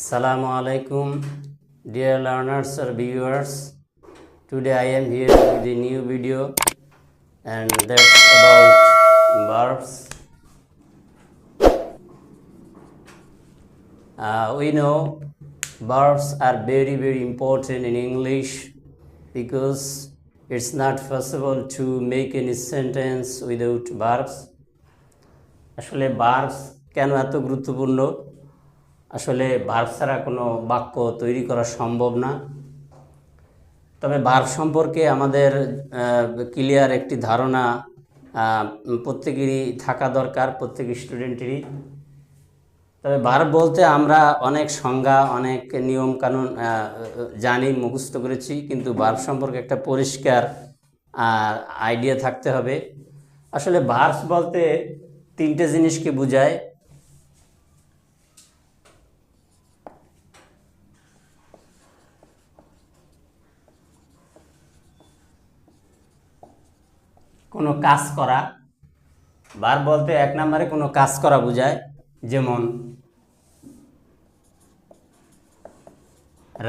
Assalamu alaikum, dear learners or viewers. Today I am here with a new video, and that's about verbs. We know verbs are very important in English because it's not possible to make any sentence without verbs. আসলে verbs কেন এত গুরুত্বপূর্ণ? আসলে verb ছাড়া কোনো বাক্য তৈরি করা সম্ভব না। তবে ভার্ব সম্পর্কে আমাদের ক্লিয়ার একটি ধারণা প্রত্যেকেরই থাকা দরকার, প্রত্যেক স্টুডেন্টেরই। তবে ভার্ব বলতে আমরা অনেক সংজ্ঞা, অনেক নিয়ম কানুন জানি, মুখস্থ করেছি, কিন্তু ভার্ব সম্পর্কে একটা পরিষ্কার আইডিয়া থাকতে হবে। আসলে ভার্বস বলতে তিনটে জিনিসকে বোঝায়। কোনো কাজ করা, ভার্ব বলতে এক নম্বরে কোনো কাজ করা বোঝায়, যেমন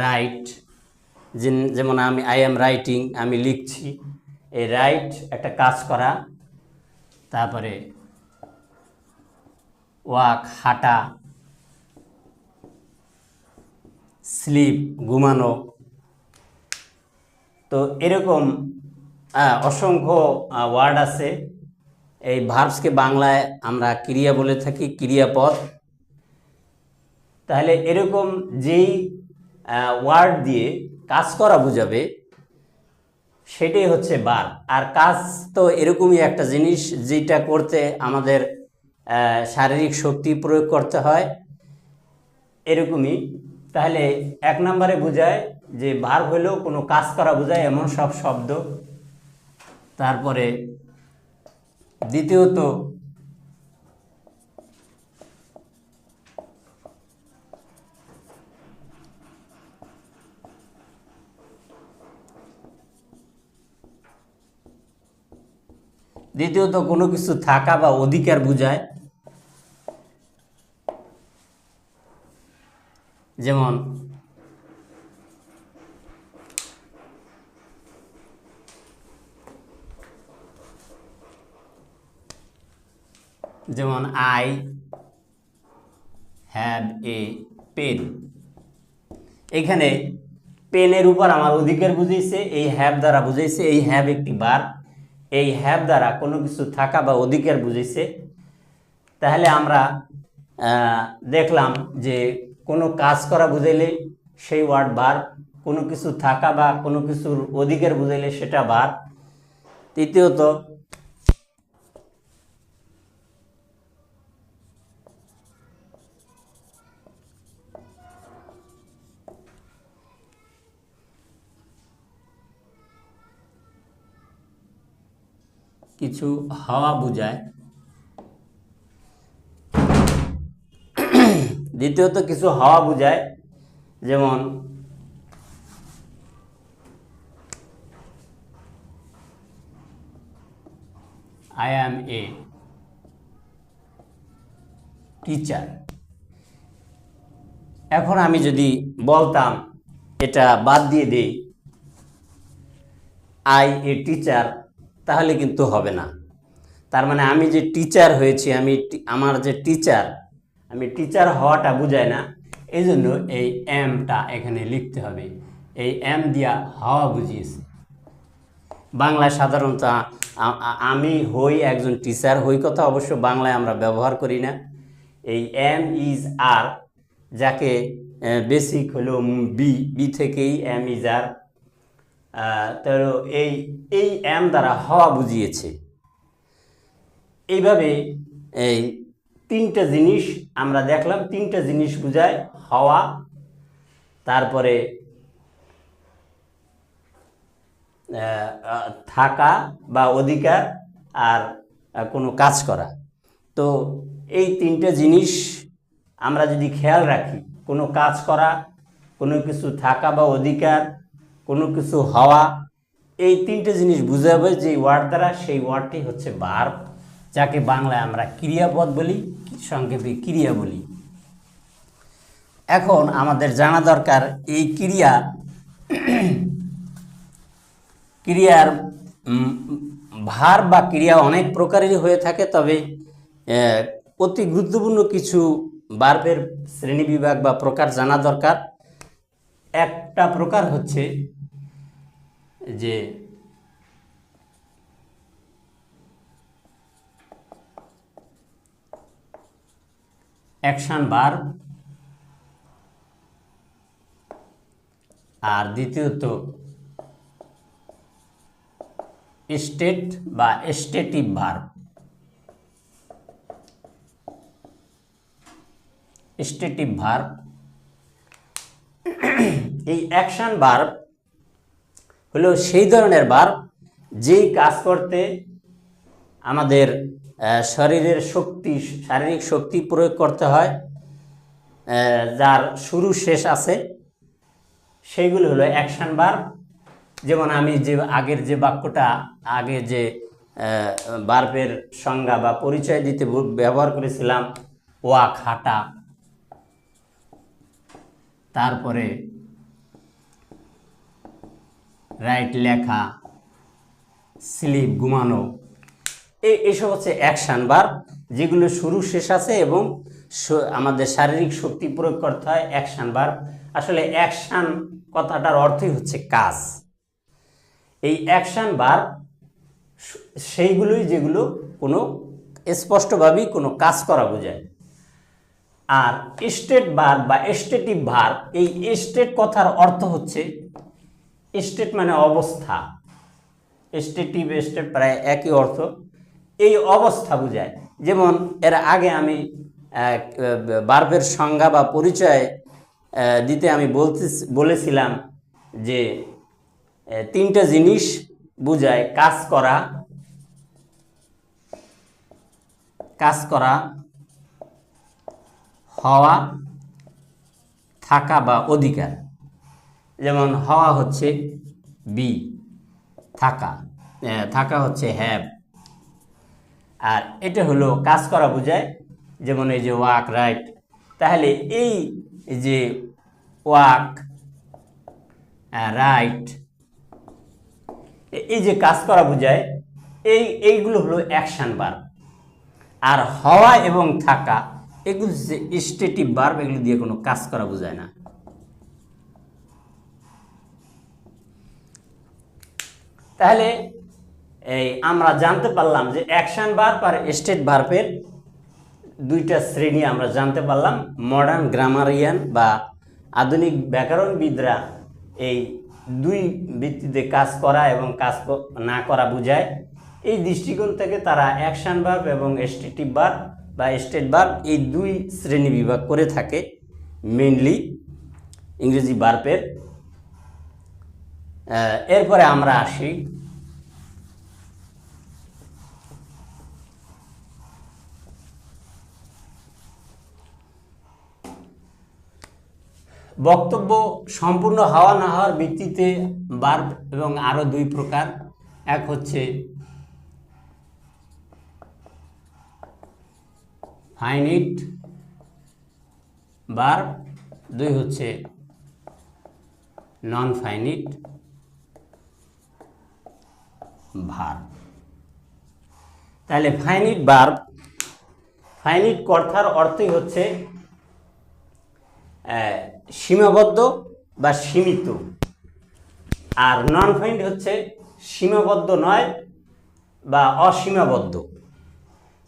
রাইট, যেমন আই এম রাইটিং, আমি লিখছি। এই রাইট একটা কাজ করা। তারপরে ওয়াক, হাঁটা। স্লিপ, ঘুমানো। তো এরকম অসংখ্য ওয়ার্ড আছে। এই ভার্বসকে বাংলায় আমরা ক্রিয়া বলে থাকি, ক্রিয়াপদ। তাহলে এরকম যেই ওয়ার্ড দিয়ে কাজ করা বোঝাবে সেটাই হচ্ছে ভার্ব। আর কাজ তো এরকমই একটা জিনিস যেটা করতে আমাদের শারীরিক শক্তি প্রয়োগ করতে হয়, এরকমই। তাহলে এক নম্বরে বোঝায় যে ভার্ব হলেও কোনো কাজ করা বোঝায় এমন সব শব্দ। তারপরে দ্বিতীয়ত কোনো কিছু থাকা বা অধিকার বোঝায়। যেমন আই হ্যাভ এ পেন। এখানে পেনের উপর আমার অধিকার বুঝাইছে, এই হ্যাভ দ্বারা বুঝাইছে। এই হ্যাভ একটি ভার্ব, এই হ্যাভ দ্বারা কোনো কিছু থাকা বা অধিকার বুঝাইছে। তাহলে আমরা দেখলাম যে কোনো কাজ করা বুঝাইলে সেই ওয়ার্ড ভার্ব, কোনো কিছু থাকা বা কোনো কিছুর অধিকার বুঝাইলে সেটা ভার্ব। তৃতীয়ত কিছু হওয়া বোঝায়। দ্বিতীয়ত কিছু হওয়া বোঝায়, যেমন আই অ্যাম এ টিচার। এখন আমি যদি বলতাম, এটা বাদ দিয়ে দেই, আই এ টিচার, তাহলে কিন্তু হবে না। তার মানে আমি যে টিচার হয়েছি, আমার যে টিচার, আমি টিচার হওয়াটা বোঝায় না। এই জন্য এই এমটা এখানে লিখতে হবে। এই এম দিয়া হওয়া বুঝিয়েছে। বাংলায় সাধারণত আমি হই একজন টিচার, হই কথা অবশ্য বাংলায় আমরা ব্যবহার করি না। এই এম ইজ আর, যাকে বেসিক হলো বি থেকেই এম ইজ আর। তো এই এম দ্বারা হওয়া বুঝিয়েছে। এইভাবে এই তিনটা জিনিস আমরা দেখলাম, তিনটা জিনিস বোঝায় হওয়া, তারপরে থাকা বা অধিকার, আর কোনো কাজ করা। তো এই তিনটা জিনিস আমরা যদি খেয়াল রাখি, কোনো কাজ করা, কোনো কিছু থাকা বা অধিকার, কোনো কিছু হওয়া, এই তিনটে জিনিস বুঝাবে যে ওয়ার্ড দ্বারা, সেই ওয়ার্ডটি হচ্ছে ভার্ব, যাকে বাংলায় আমরা ক্রিয়াপদ বলি, সংক্ষেপে ক্রিয়া বলি। এখন আমাদের জানা দরকার এই ক্রিয়ার ভার বা ক্রিয়া অনেক প্রকারেরই হয়ে থাকে, তবে অতি গুরুত্বপূর্ণ কিছু ভার্বের শ্রেণীবিভাগ বা প্রকার জানা দরকার। একটা প্রকার হচ্ছে যে অ্যাকশন ভার্ব, আর দ্বিতীয়ত স্টেট বা স্টেটিভ ভার্ব। স্টেটিভ ভার্ব, এই অ্যাকশন ভার্ব হলো সেই ধরনের ভার্ব যেই কাজ করতে আমাদের শারীরিক শক্তি প্রয়োগ করতে হয়, যার শুরু শেষ আছে, সেইগুলো হলো অ্যাকশন ভার্ব। যেমন আমি যে আগের যে বাক্যটা আগে যে ভার্বের সংজ্ঞা বা পরিচয় দিতে ব্যবহার করেছিলাম, ওয়াক হাঁটা, তারপরে রাইট লেখা, স্লিপ ঘুমানো, এইসব হচ্ছে অ্যাকশন ভার্ব যেগুলো শুরু শেষ আছে এবং আমাদের শারীরিক শক্তি প্রয়োগ করতে হয়। অ্যাকশন ভার্ব, আসলে অ্যাকশন কথাটার অর্থই হচ্ছে কাজ। এই অ্যাকশন ভার্ব সেইগুলোই যেগুলো কোনো স্পষ্টভাবেই কোনো কাজ করা বোঝায়। আর স্টেট ভার্ব বা স্টেটিভ ভার্ব, এই স্টেট কথার অর্থ হচ্ছে, স্টেট মানে অবস্থা, স্টেটিভ স্টেট প্রায় একই অর্থ, এই অবস্থা বোঝায়। যেমন এর আগে আমি ভার্বের সংজ্ঞা বা পরিচয় দিতে আমি বলেছিলাম যে তিনটা জিনিস বোঝায়: কাজ করা, হওয়া, থাকা বা অধিকার। যেমন হওয়া হচ্ছে বি, থাকা হচ্ছে হ্যাভ, আর এটা হলো কাজ করা বোঝায়। যেমন এই যে ওয়াক, রাইট, তাহলে এই যে ওয়াক, রাইট, এই যে কাজ করা বোঝায়, এইগুলো হলো অ্যাকশন ভার্ব। আর হওয়া এবং থাকা এগুলো হচ্ছে স্টেটিভ ভার্ব, এগুলো দিয়ে কোনো কাজ করা বোঝায় না। তাহলে আমরা জানতে পারলাম যে অ্যাকশন ভার্ব আর স্টেট ভার্বের দুইটা শ্রেণী আমরা জানতে পারলাম। মডার্ন গ্রামারিয়ান বা আধুনিক ব্যাকরণবিদরা এই দুই ভিত্তিতে কাজ করা এবং কাজ না করা বোঝায়। এই দৃষ্টিকোণ থেকে তারা অ্যাকশন ভার্ব এবং স্টেটিভ ভার্ব বা স্টেট ভার্ব এই দুই শ্রেণী বিভাগ করে থাকে মেইনলি ইংরেজি ভার্বের। এরপরে আমরা আসি বক্তব্য সম্পূর্ণ হওয়া না হওয়ার ভিত্তিতে ভার্ব এবং আরও দুই প্রকার। এক হচ্ছে ফাইনিট ভার্ব, দুই হচ্ছে নন ফাইনিট ভার্ব। তাহলে ফাইনিট ভার্ব, ফাইনিট কথার অর্থই হচ্ছে সীমাবদ্ধ বা সীমিত, আর নন ফাইনিট হচ্ছে সীমাবদ্ধ নয় বা অসীমাবদ্ধ।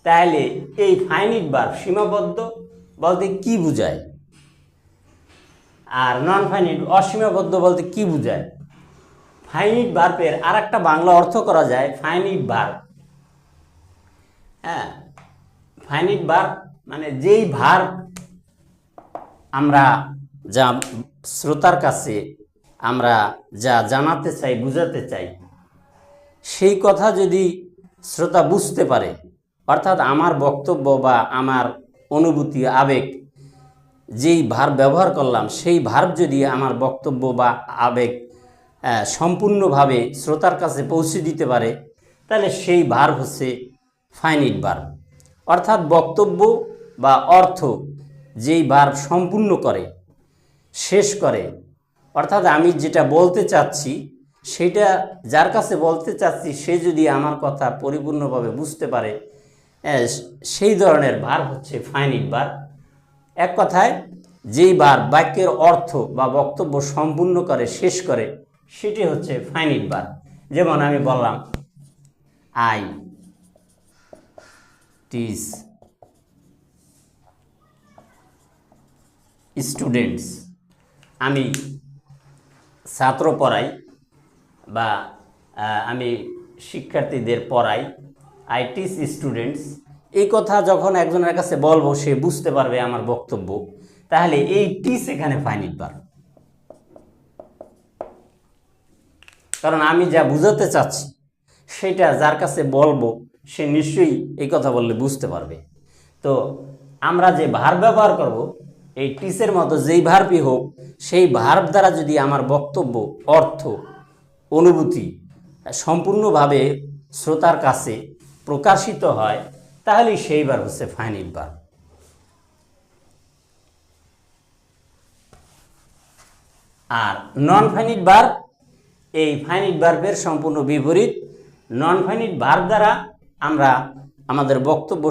তাহলে এই ফাইনিট ভার্ব সীমাবদ্ধ বলতে কি বোঝায়, আর নন ফাইনিট অসীমাবদ্ধ বলতে কি বোঝায়? ফাইনিট ভার্বের আর একটা বাংলা অর্থ করা যায় ফাইনিট ভার্ব। হ্যাঁ, ফাইনিট ভার্ব মানে যেই ভার্ব আমরা যা শ্রোতার কাছে আমরা যা জানাতে চাই, বুঝাতে চাই, সেই কথা যদি শ্রোতা বুঝতে পারে, অর্থাৎ আমার বক্তব্য বা আমার অনুভূতি, আবেগ, যেই ভার্ব ব্যবহার করলাম সেই ভার্ব যদি আমার বক্তব্য বা আবেগ সম্পূর্ণভাবে শ্রোতার কাছে পৌঁছে দিতে পারে, তাহলে সেই ভার্ব হচ্ছে ফাইনিট ভার্ব। অর্থাৎ বক্তব্য বা অর্থ যেই ভার্ব সম্পূর্ণ করে শেষ করে, অর্থাৎ আমি যেটা বলতে চাচ্ছি সেটা যার কাছে বলতে চাচ্ছি সে যদি আমার কথা পরিপূর্ণভাবে বুঝতে পারে, সেই ধরনের ভার্ব হচ্ছে ফাইনিট ভার্ব। এক কথায় যেই ভার্ব বাক্যের অর্থ বা বক্তব্য সম্পূর্ণ করে, শেষ করে, সেটি হচ্ছে ফাইনিট ভার্ব। যেমন আমি বললাম আই টিচ স্টুডেন্টস, আমি ছাত্র পড়াই বা আমি শিক্ষার্থীদের পড়াই। আই টিচ স্টুডেন্টস, এই কথা যখন একজনের কাছে বলবো সে বুঝতে পারবে আমার বক্তব্য, তাহলে এই টিচ এখানে ফাইনিট ভার্ব। কারণ আমি যা বুঝাতে চাচ্ছি সেটা যার কাছে বলবো সে নিশ্চয়ই এই কথা বললে বুঝতে পারবে। তো আমরা যে ভার্ব ব্যবহার করব, এই টিচের মতো যেই ভার্বই হোক, সেই ভার্ব দ্বারা যদি আমার বক্তব্য, অর্থ, অনুভূতি সম্পূর্ণভাবে শ্রোতার কাছে প্রকাশিত হয়, তাহলেই সেই ভার্ব হচ্ছে ফাইনিট ভার্ব। আর নন ফাইনিট ভার্ব এই ফাইনিট ভার্বের সম্পূর্ণ বিপরীত। নন ফাইনিট ভার্ব দ্বারা আমরা আমাদের বক্তব্য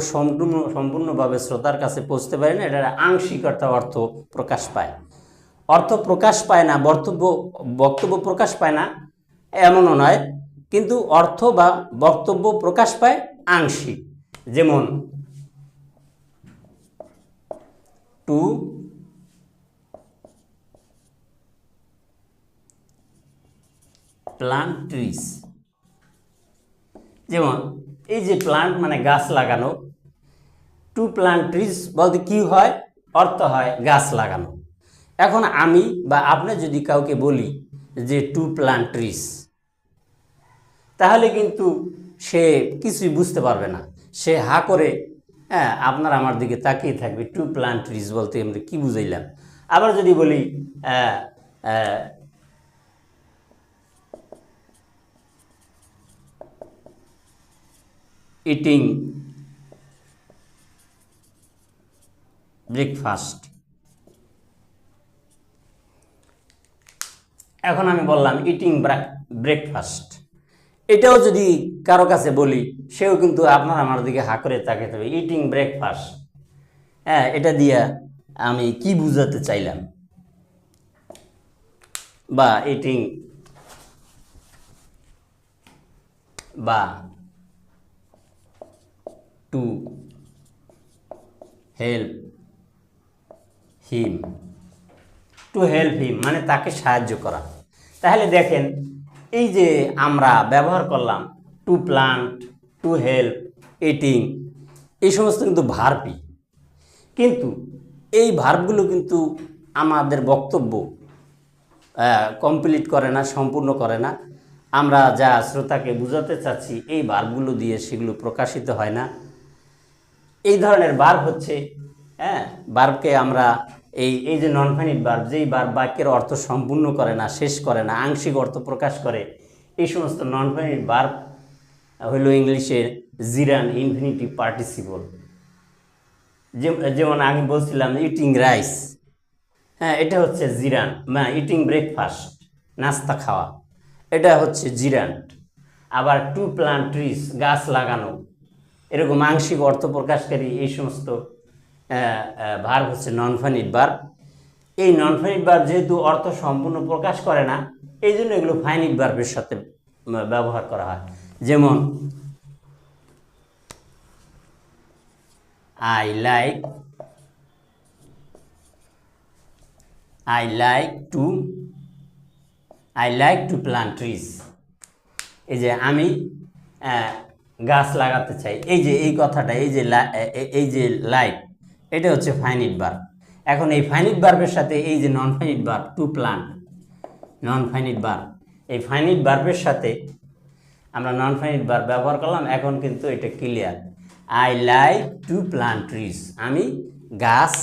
সম্পূর্ণভাবে শ্রোতার কাছে পৌঁছতে পারি না, এটা আংশিক অর্থ প্রকাশ পায়। অর্থ প্রকাশ পায় না, বক্তব্য প্রকাশ পায় না এমনও নয়, কিন্তু অর্থ বা বক্তব্য প্রকাশ পায় আংশিক। যেমন টু প্লান্ট ট্রিজ, যেমন এই যে প্লান্ট মানে গাছ লাগানো, টু প্লান্ট ট্রিজ বলতে কি হয়, অর্থ হয় গাছ লাগানো। এখন আমি বা আপনি যদি কাউকে বলি যে টু প্লান্ট ট্রিজ, তাহলে কিন্তু সে কিছুই বুঝতে পারবে না, সে হা করে আপনার আমার দিকে তাকিয়ে থাকবে। টু প্লান্ট ট্রিজ বলতে আমরা কি বুঝাইলাম। আবার যদি বলি ইটিং ব্রেকফাস্ট, এখন আমি বললাম ইটিং ব্রেকফাস্ট, এটাও যদি কারো কাছে বলি সেও কিন্তু আপনার আমার দিকে হা করে তাকাতে হবে। ইটিং ব্রেকফাস্ট, এটা দিয়া আমি কি বুঝাতে চাইলাম, বা ইটিং বা to help him, to help him মানে তাকে সাহায্য করা। তাহলে দেখেন এই যে আমরা ব্যবহার করলাম to plant, to help, eating, এই সমস্ত কিন্তু ভার্বই, কিন্তু এই ভার্বগুলো কিন্তু আমাদের বক্তব্য কমপ্লিট করে না, সম্পূর্ণ করে না। আমরা যা শ্রোতাকে বোঝাতে চাচ্ছি এই ভার্বগুলো দিয়ে সেগুলো প্রকাশিত হয় না। এই ধরনের ভার্ব হচ্ছে ভার্বকে আমরা এই যে নন ফাইনিট ভার্ব, যেই ভার্ব বাক্যের অর্থ সম্পূর্ণ করে না, শেষ করে না, আংশিক অর্থ প্রকাশ করে, এই সমস্ত নন ফাইনিট ভার্ব হইল ইংলিশের জিরান ইনফিনিটিভ পার্টিসিপল। যেমন আমি বলছিলাম ইটিং রাইস, এটা হচ্ছে জিরান। ইটিং ব্রেকফাস্ট নাস্তা খাওয়া, এটা হচ্ছে জিরান্ট। আবার টু প্লান্ট ট্রিজ গাছ লাগানো, এরকম আংশিক অর্থ প্রকাশকারী এই সমস্ত ভার্ব হচ্ছে নন ফাইনিট ভার্ব। এই নন ফাইনিট ভার্ব যেহেতু অর্থ সম্পূর্ণ প্রকাশ করে না, এই জন্য এগুলো ফাইনিট ভার্বের সাথে ব্যবহার করা হয়। যেমন I like to plant trees, এই যে আমি গাছ লাগাতে চাই, এই যে এই কথাটা, এই যে লাইক, এটা হচ্ছে ফাইনিট ভার্ব। এখন এই ফাইনিট ভার্বের সাথে এই যে নন finite verb to plant, non finite verb, এই ফাইনিট ভার্বের সাথে আমরা নন ফাইনিট ভার্ব ব্যবহার করলাম। এখন কিন্তু এটা clear, I like to plant trees, আমি গাছ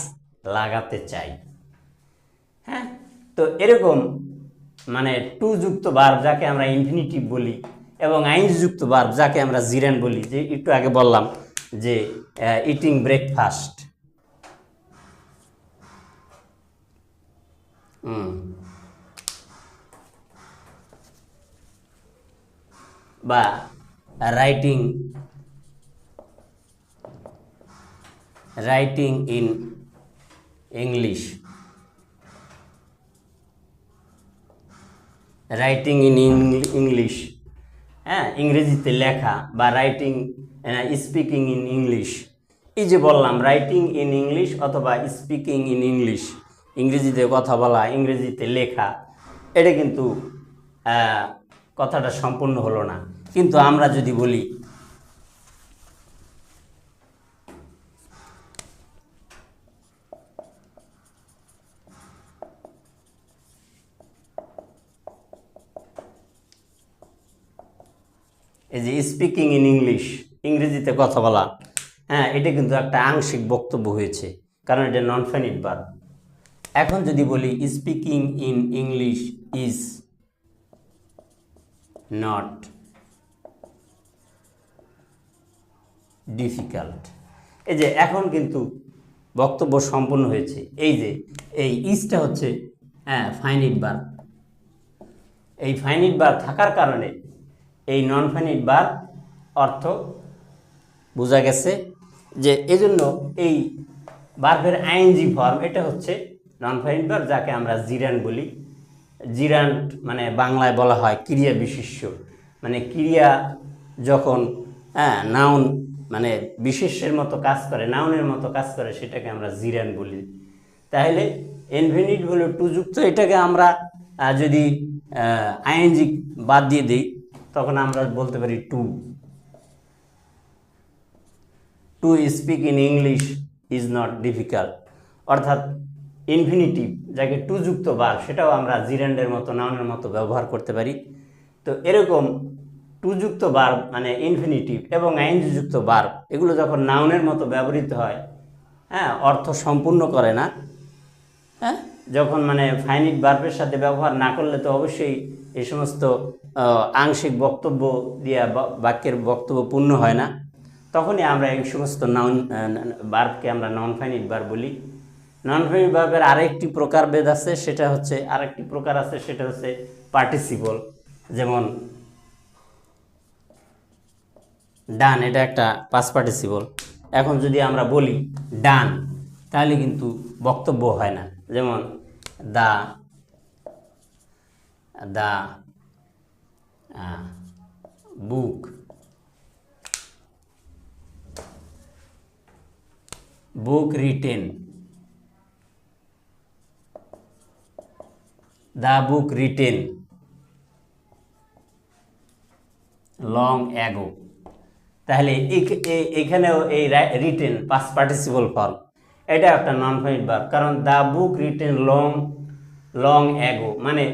লাগাতে চাই। হ্যাঁ, তো এরকম মানে টু যুক্ত ভার্ব যাকে আমরা ইনফিনিটিভ বলি, এবং আইনজি যুক্ত ভার্ব যাকে আমরা জিরান বলি, যে একটু আগে বললাম যে ইটিং ব্রেকফাস্ট, বা writing in English, writing in English, হ্যাঁ, ইংরেজিতে লেখা বা রাইটিং স্পিকিং ইন ইংলিশ। এই যে বললাম রাইটিং ইন ইংলিশ অথবা স্পিকিং ইন ইংলিশ, ইংরেজিতে কথা বলা, ইংরেজিতে লেখা, এটা কিন্তু কথাটা সম্পূর্ণ হলো না। কিন্তু আমরা যদি বলি এই যে স্পিকিং ইন ইংলিশ, ইংরেজিতে কথা বলা, হ্যাঁ, এটা কিন্তু একটা আংশিক বক্তব্য হয়েছে, কারণ এটা নন ফাইনিট ভার্ব। এখন যদি বলি speaking in English is not difficult, এই যে এখন কিন্তু বক্তব্য সম্পূর্ণ হয়েছে। এই যে এই ইজটা হচ্ছে ফাইনিট ভার্ব, এই ফাইনিট ভার্ব থাকার কারণে এই নন ফাইনিট ভার্ব অর্থ বোঝা গেছে যে এজন্য এই ভার্বের আইএনজি ফর্ম এটা হচ্ছে নন ফাইনিট ভার্ব, যাকে আমরা জিরান্ড বলি। জিরান্ড মানে বাংলায় বলা হয় ক্রিয়া বিশেষ্য, মানে ক্রিয়া যখন নাউন মানে বিশেষ্যের মতো কাজ করে, নাউনের মতো কাজ করে, সেটাকে আমরা জিরান্ড বলি। তাহলে ইনফিনিট হলো টু যুক্ত, এটাকে আমরা যদি আইএনজি বাদ দিয়ে দিই তখন আমরা বলতে পারি to speak in English is not difficult. অর্থাৎ ইনফিনিটিভ যাকে টু যুক্ত ভার্ব, সেটাও আমরা জিরান্ডের মতো নাউনের মতো ব্যবহার করতে পারি। তো এরকম টু যুক্ত ভার্ব মানে ইনফিনিটিভ এবং আইএনজি যুক্ত ভার্ব, এগুলো যখন নাউনের মতো ব্যবহৃত হয়, হ্যাঁ, অর্থ সম্পূর্ণ করে না। হ্যাঁ, যখন মানে ফাইনিট ভার্বের সাথে ব্যবহার না করলে তো অবশ্যই এই সমস্ত আংশিক বক্তব্য দিয়ে বাক্যের বক্তব্য পূর্ণ হয় না, তখনই আমরা এই সমস্ত নাউন ভার্বকে আমরা নন ফাইনিট ভার্ব বলি। নন ফাইনিট ভার্বের আরেকটি প্রকারভেদ আছে, সেটা হচ্ছে আরেকটি প্রকার আছে, সেটা হচ্ছে পার্টিসিপল। যেমন ডান, এটা একটা পাস্ট পার্টিসিপল। এখন যদি আমরা বলি ডান, তাহলে কিন্তু বক্তব্য হয় না। যেমন the book written, the book written long ago. তাহলে এখানেও এই রিটেন পাস্ট পার্টিসিপল ফর্ম, এটা একটা নন ফাইনিট ভার্ব, কারণ the book written long ago মানে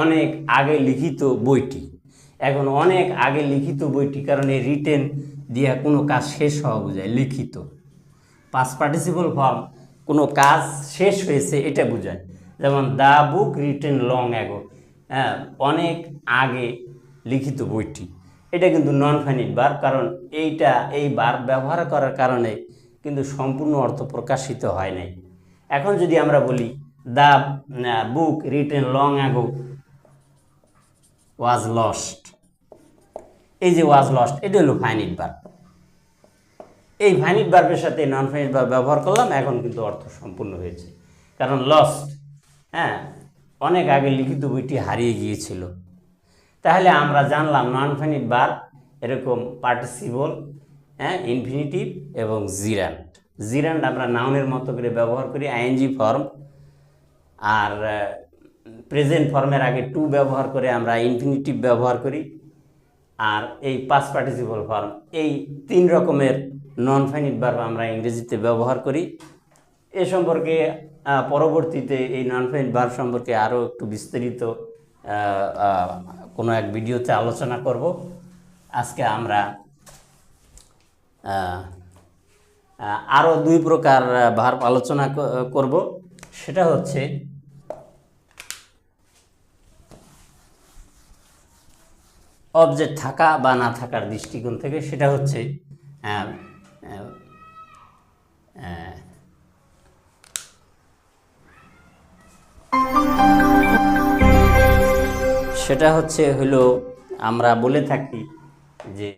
অনেক আগে লিখিত বইটি। এখন অনেক আগে লিখিত বইটি, কারণ এই রিটেন দিয়া কোনো কাজ শেষ হওয়া বোঝায়, লিখিত। পাস্ট পার্টিসিপল ফর্ম কোনো কাজ শেষ হয়েছে এটা বোঝায়। যেমন the book written long ago, হ্যাঁ, অনেক আগে লিখিত বইটি, এটা কিন্তু নন ফাইনিট ভার্ব, কারণ এই ভার্ব ব্যবহার করার কারণে কিন্তু সম্পূর্ণ অর্থ প্রকাশিত হয় নাই। এখন যদি আমরা বলি the book written long ago was lost, এই যে ওয়াজ লস্ট, এটা হলো ফাইনিট ভার্ব। এই ফাইনিট ভার্বের সাথে নন ফাইনিট ভার্ব ব্যবহার করলাম, এখন কিন্তু অর্থ সম্পূর্ণ হয়েছে। কারণ লস্ট, হ্যাঁ, অনেক আগে লিখিত বইটি হারিয়ে গিয়েছিল। তাহলে আমরা জানলাম নন ফাইনিট ভার্ব এরকম পার্টিসিপল, হ্যাঁ, ইনফিনিটিভ এবং জিরান্ড আমরা নাউনের মতো করে ব্যবহার করি, আইএনজি ফর্ম। আর প্রেজেন্ট ফর্মের আগে টু ব্যবহার করে আমরা ইনফিনিটিভ ব্যবহার করি। আর এই পাস্ট পার্টিসিপল ফর্ম, এই তিন রকমের নন ফাইনিট ভার্ব আমরা ইংরেজিতে ব্যবহার করি। এ সম্পর্কে পরবর্তীতে এই নন ফাইনিট ভার্ব সম্পর্কে আরও একটু বিস্তারিত কোনো এক ভিডিওতে আলোচনা করব। আজকে আমরা আরও দুই প্রকার ভার্ব আলোচনা করব। সেটা হচ্ছে অবজেক্ট থাকা বা না থাকার দৃষ্টিকোণ থেকে, সেটা হচ্ছে সেটা হলো আমরা বলে থাকি যে